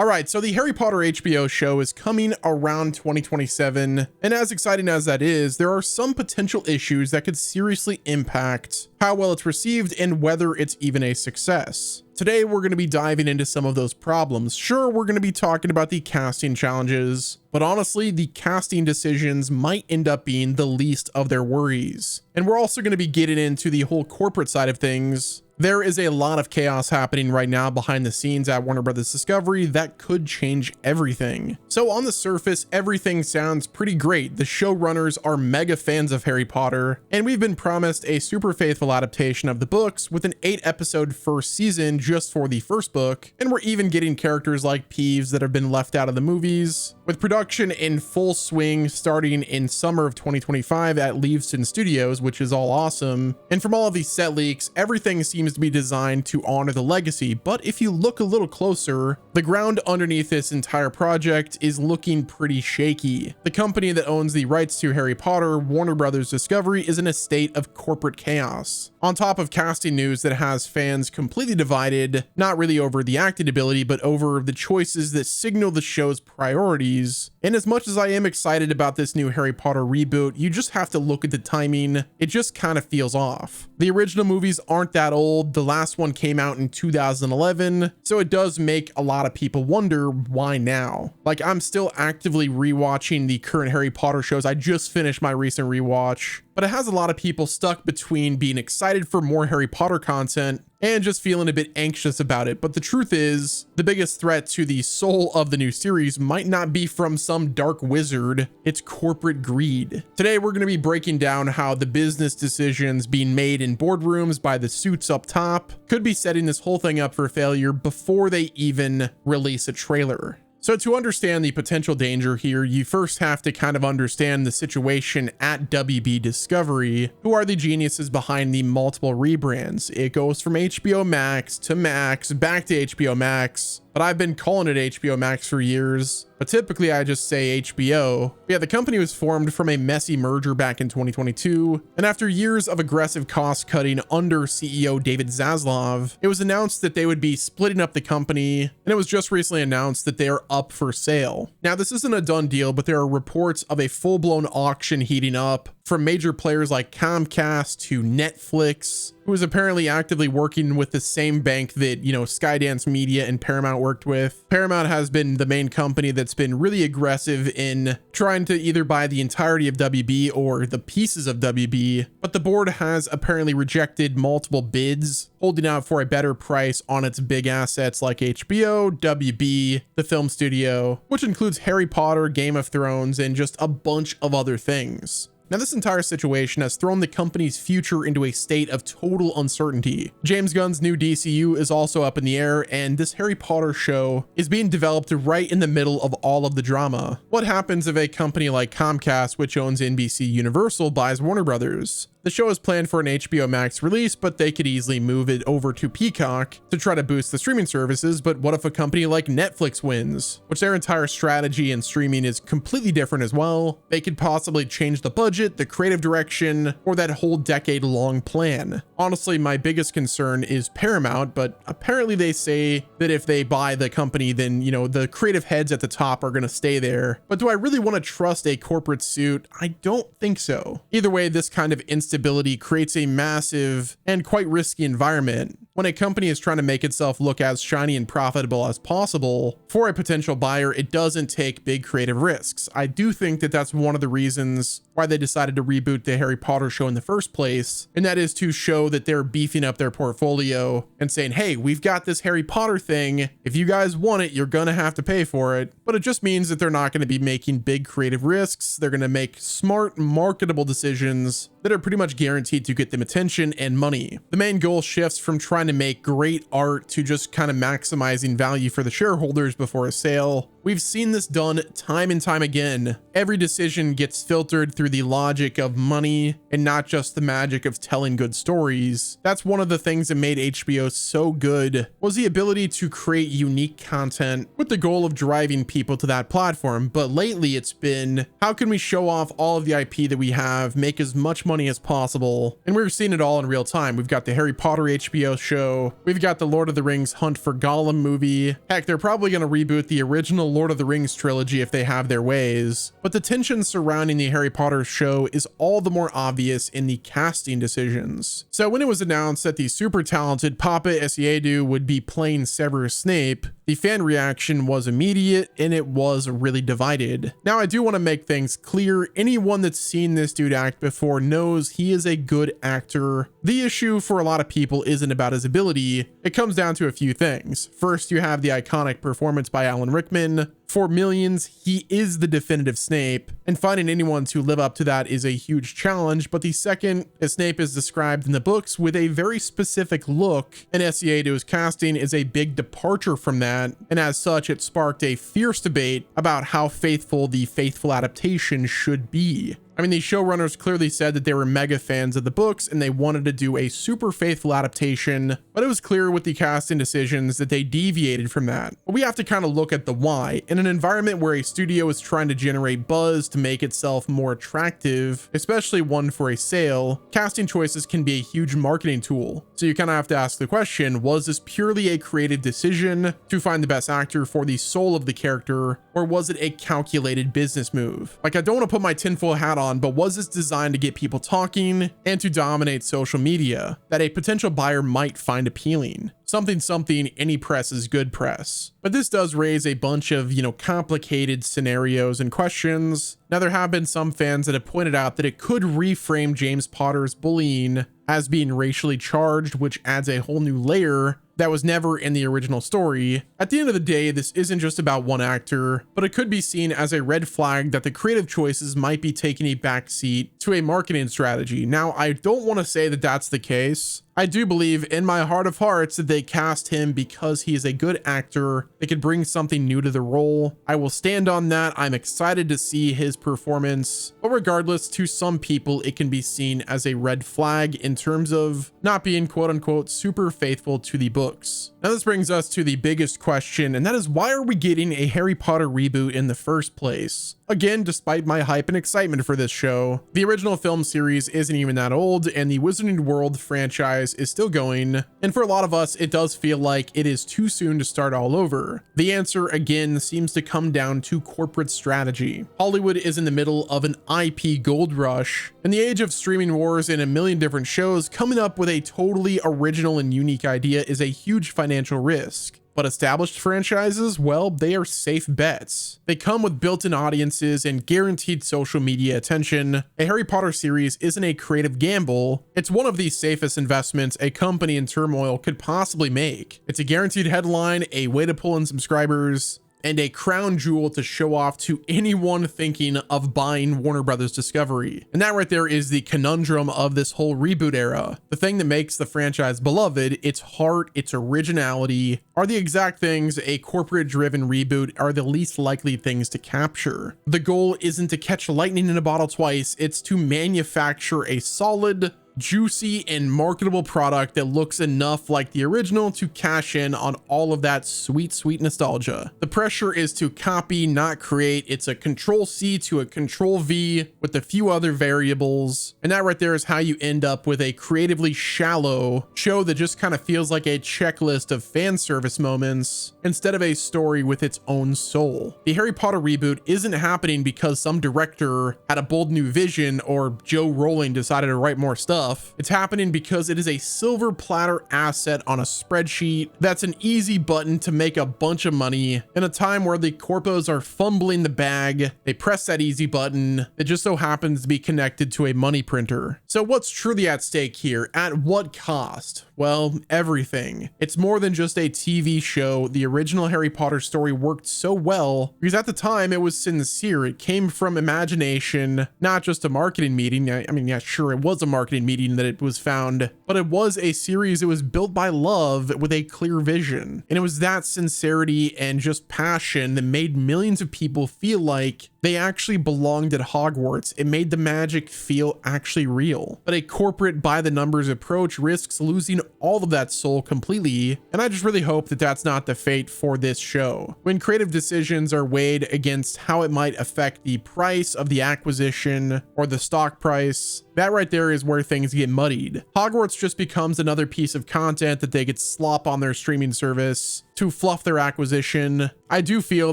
All right, so the Harry Potter HBO show is coming around 2027, and as exciting as that is, there are some potential issues that could seriously impact how well it's received and whether it's even a success. Today, we're going to be diving into some of those problems. Sure, we're going to be talking about the casting challenges, but honestly, the casting decisions might end up being the least of their worries. And we're also going to be getting into the whole corporate side of things. There is a lot of chaos happening right now behind the scenes at Warner Bros. Discovery that could change everything. So on the surface, everything sounds pretty great. The showrunners are mega fans of Harry Potter, and we've been promised a super faithful adaptation of the books with an 8-episode first season just for the first book, and we're even getting characters like Peeves that have been left out of the movies, with production in full swing starting in summer of 2025 at Leavesden Studios, which is all awesome. And from all of these set leaks, everything seems to be designed to honor the legacy, but if you look a little closer, the ground underneath this entire project is looking pretty shaky. The company that owns the rights to Harry Potter, Warner Bros. Discovery, is in a state of corporate chaos. On top of casting news that has fans completely divided, not really over the acting ability, but over the choices that signal the show's priorities. And as much as I am excited about this new Harry Potter reboot, you just have to look at the timing. It just kind of feels off. The original movies aren't that old. The last one came out in 2011, so it does make a lot of people wonder why now. Like, I'm still actively rewatching the current Harry Potter shows. I just finished my recent rewatch, but it has a lot of people stuck between being excited for more Harry Potter content and just feeling a bit anxious about it. But the truth is, the biggest threat to the soul of the new series might not be from some dark wizard, it's corporate greed. Today, we're going to be breaking down how the business decisions being made in boardrooms by the suits up top could be setting this whole thing up for failure before they even release a trailer. So to understand the potential danger here, you first have to kind of understand the situation at WB Discovery, who are the geniuses behind the multiple rebrands. It goes from HBO Max to Max, back to HBO Max, but I've been calling it HBO Max for years, but typically I just say HBO. But yeah, the company was formed from a messy merger back in 2022, and after years of aggressive cost cutting under CEO David Zaslav, it was announced that they would be splitting up the company, and it was just recently announced that they are up for sale. Now, this isn't a done deal, but there are reports of a full-blown auction heating up from major players like Comcast to Netflix, who is apparently actively working with the same bank that, Skydance Media and Paramount worked with. Paramount has been the main company that's been really aggressive in trying to either buy the entirety of WB or the pieces of WB, but the board has apparently rejected multiple bids, holding out for a better price on its big assets like HBO, WB, the film studio, which includes Harry Potter, Game of Thrones, and just a bunch of other things. Now, this entire situation has thrown the company's future into a state of total uncertainty. James Gunn's new DCU is also up in the air, and this Harry Potter show is being developed right in the middle of all of the drama. What happens if a company like Comcast, which owns NBC Universal, buys Warner Brothers? The show is planned for an HBO Max release, but they could easily move it over to Peacock to try to boost the streaming services. But what if a company like Netflix wins, which their entire strategy in streaming is completely different as well? They could possibly change the budget, the creative direction, or that whole decade-long plan. Honestly, my biggest concern is Paramount, but apparently they say that if they buy the company, then, the creative heads at the top are going to stay there. But do I really want to trust a corporate suit? I don't think so. Either way, this kind of instability creates a massive and quite risky environment. When a company is trying to make itself look as shiny and profitable as possible, for a potential buyer, it doesn't take big creative risks. I do think that that's one of the reasons why they decided to reboot the Harry Potter show in the first place, and that is to show that they're beefing up their portfolio and saying, hey, we've got this Harry Potter thing. If you guys want it, you're gonna have to pay for it. But it just means that they're not going to be making big creative risks. They're going to make smart, marketable decisions that are pretty much guaranteed to get them attention and money. The main goal shifts from trying to make great art to just kind of maximizing value for the shareholders before a sale. We've seen this done time and time again. Every decision gets filtered through the logic of money and not just the magic of telling good stories. That's one of the things that made HBO so good, was the ability to create unique content with the goal of driving people to that platform. But lately it's been, how can we show off all of the IP that we have, make as much money as possible? And we're seeing it all in real time. We've got the Harry Potter HBO show show. We've got the Lord of the Rings Hunt for Gollum movie. Heck, they're probably going to reboot the original Lord of the Rings trilogy if they have their ways. But the tension surrounding the Harry Potter show is all the more obvious in the casting decisions. So when it was announced that the super talented Papa Essiedu would be playing Severus Snape, the fan reaction was immediate and it was really divided. Now, I do want to make things clear. Anyone that's seen this dude act before knows he is a good actor. The issue for a lot of people isn't about his ability. It comes down to a few things. First, you have the iconic performance by Alan Rickman. For millions, he is the definitive Snape, and finding anyone to live up to that is a huge challenge. But the second, as Snape is described in the books with a very specific look, and Essiedu's casting is a big departure from that, and as such, it sparked a fierce debate about how faithful the faithful adaptation should be. I mean, the showrunners clearly said that they were mega fans of the books and they wanted to do a super faithful adaptation, but it was clear with the casting decisions that they deviated from that. But we have to kind of look at the why. In an environment where a studio is trying to generate buzz to make itself more attractive, especially one for a sale, casting choices can be a huge marketing tool. So you kind of have to ask the question, was this purely a creative decision to find the best actor for the soul of the character, or was it a calculated business move? Like, I don't want to put my tinfoil hat on, but was this designed to get people talking and to dominate social media that a potential buyer might find appealing? Something, any press is good press. But this does raise a bunch of, complicated scenarios and questions. Now, there have been some fans that have pointed out that it could reframe James Potter's bullying as being racially charged, which adds a whole new layer that was never in the original story. At the end of the day, this isn't just about one actor, but it could be seen as a red flag that the creative choices might be taking a backseat to a marketing strategy. Now, I don't want to say that that's the case. I do believe in my heart of hearts that they cast him because he is a good actor. They could bring something new to the role. I will stand on that. I'm excited to see his performance. But regardless, to some people, it can be seen as a red flag in terms of not being quote unquote super faithful to the books. Now, this brings us to the biggest question, and that is, why are we getting a Harry Potter reboot in the first place? Again, despite my hype and excitement for this show, the original film series isn't even that old, and the Wizarding World franchise is still going, and for a lot of us, it does feel like it is too soon to start all over. The answer, again, seems to come down to corporate strategy. Hollywood is in the middle of an IP gold rush. In the age of streaming wars and a million different shows, coming up with a totally original and unique idea is a huge financial risk. But established franchises, well, they are safe bets. They come with built-in audiences and guaranteed social media attention. A Harry Potter series isn't a creative gamble. It's one of the safest investments a company in turmoil could possibly make. It's a guaranteed headline, a way to pull in subscribers, and a crown jewel to show off to anyone thinking of buying Warner Brothers Discovery. And that right there is the conundrum of this whole reboot era. The thing that makes the franchise beloved, its heart, its originality, are the exact things a corporate-driven reboot are the least likely things to capture. The goal isn't to catch lightning in a bottle twice, it's to manufacture a solid, juicy and marketable product that looks enough like the original to cash in on all of that sweet nostalgia. The pressure is to copy, not create. It's a Control-C to a Control-V with a few other variables. And that right there is how you end up with a creatively shallow show that just kind of feels like a checklist of fan service moments instead of a story with its own soul. The Harry Potter reboot isn't happening because some director had a bold new vision or Joe Rowling decided to write more stuff. It's happening because it is a silver platter asset on a spreadsheet that's an easy button to make a bunch of money. In a time where the corpos are fumbling the bag, they press that easy button. It just so happens to be connected to a money printer. So what's truly at stake here? At what cost? Well, everything. It's more than just a TV show. The original Harry Potter story worked so well because at the time it was sincere. It came from imagination, not just a marketing meeting. I mean, yeah, sure, it was a marketing meeting that it was found, but it was a series that was built by love with a clear vision. And it was that sincerity and just passion that made millions of people feel like they actually belonged at Hogwarts. It made the magic feel actually real. But a corporate by the numbers approach risks losing all of that soul completely. And I just really hope that that's not the fate for this show. When creative decisions are weighed against how it might affect the price of the acquisition or the stock price, that right there is where things get muddied. Hogwarts just becomes another piece of content that they could slop on their streaming service to fluff their acquisition. I do feel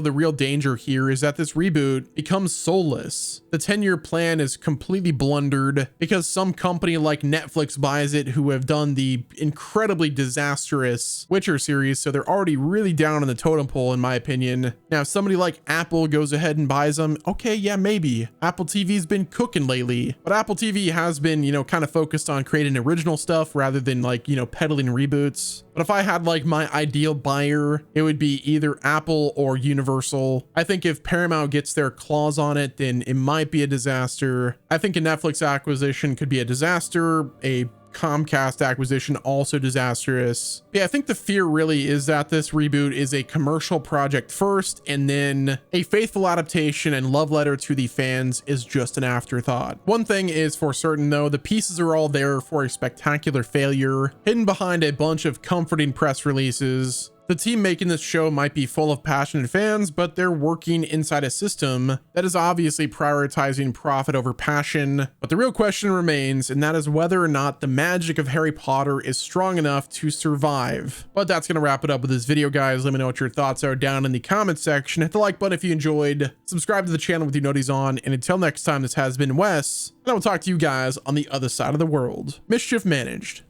the real danger here is that this reboot becomes soulless. The 10-year plan is completely blundered because some company like Netflix buys it, who have done the incredibly disastrous Witcher series, so they're already really down in the totem pole in my opinion. Now, if somebody like Apple goes ahead and buys them, okay, yeah, maybe. Apple TV's been cooking lately, but Apple TV has been, you know, kind of focused on creating original stuff rather than like, you know, peddling reboots. But if I had like my ideal buyer, it would be either Apple or Universal. I think if Paramount gets their claws on it, then it might be a disaster. I think a Netflix acquisition could be a disaster. A Comcast acquisition also disastrous. Yeah, I think the fear really is that this reboot is a commercial project first, and then a faithful adaptation and love letter to the fans is just an afterthought. One thing is for certain though, the pieces are all there for a spectacular failure, hidden behind a bunch of comforting press releases. The team making this show might be full of passionate fans, but they're working inside a system that is obviously prioritizing profit over passion. But the real question remains, and that is whether or not the magic of Harry Potter is strong enough to survive. But that's going to wrap it up with this video, guys. Let me know what your thoughts are down in the comment section. Hit the like button if you enjoyed. Subscribe to the channel with your noties on. And until next time, this has been Wes, and I will talk to you guys on the other side of the world. Mischief managed.